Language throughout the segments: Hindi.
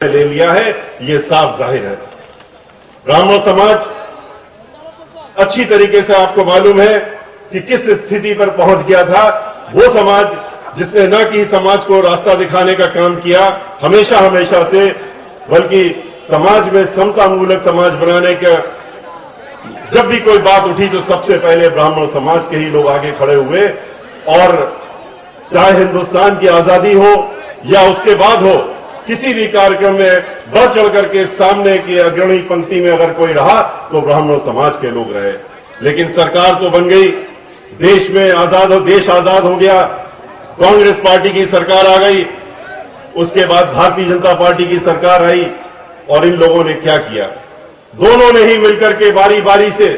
ले लिया है, ये साफ जाहिर है। ब्राह्मण समाज अच्छी तरीके से आपको मालूम है कि किस स्थिति पर पहुंच गया था। वो समाज जिसने न कि समाज को रास्ता दिखाने का काम किया हमेशा से, बल्कि समाज में समता मूलक समाज बनाने का जब भी कोई बात उठी तो सबसे पहले ब्राह्मण समाज के ही लोग आगे खड़े हुए। और चाहे हिंदुस्तान की आजादी हो या उसके बाद हो, किसी भी कार्यक्रम में बढ़ चढ़ करके सामने की अग्रणी पंक्ति में अगर कोई रहा तो ब्राह्मण समाज के लोग रहे। लेकिन सरकार तो बन गई, देश आजाद हो गया, कांग्रेस पार्टी की सरकार आ गई, उसके बाद भारतीय जनता पार्टी की सरकार आई। और इन लोगों ने क्या किया? दोनों ने ही मिलकर के बारी बारी से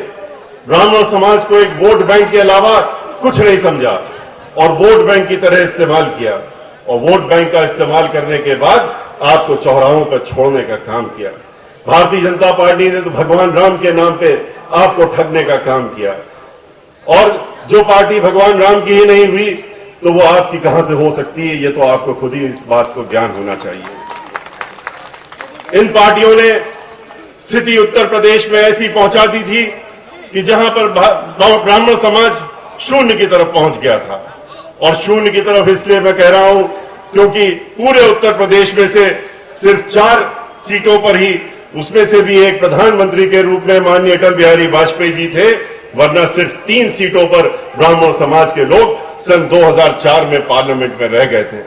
ब्राह्मण समाज को एक वोट बैंक के अलावा कुछ नहीं समझा और वोट बैंक की तरह इस्तेमाल किया। और वोट बैंक का इस्तेमाल करने के बाद आपको चौराहों पर छोड़ने का काम किया। भारतीय जनता पार्टी ने तो भगवान राम के नाम पे आपको ठगने का काम किया। और जो पार्टी भगवान राम की ही नहीं हुई तो वो आपकी कहां से हो सकती है? ये तो आपको खुद ही इस बात को ज्ञान होना चाहिए। इन पार्टियों ने स्थिति उत्तर प्रदेश में ऐसी पहुंचा दी थी कि जहां पर ब्राह्मण समाज शून्य की तरफ पहुंच गया था। और शून्य की तरफ इसलिए मैं कह रहा हूं क्योंकि पूरे उत्तर प्रदेश में से सिर्फ 4 सीटों पर ही, उसमें से भी एक प्रधानमंत्री के रूप में माननीय अटल बिहारी वाजपेयी जी थे, वरना सिर्फ 3 सीटों पर ब्राह्मण समाज के लोग सन 2004 में पार्लियामेंट में रह गए थे।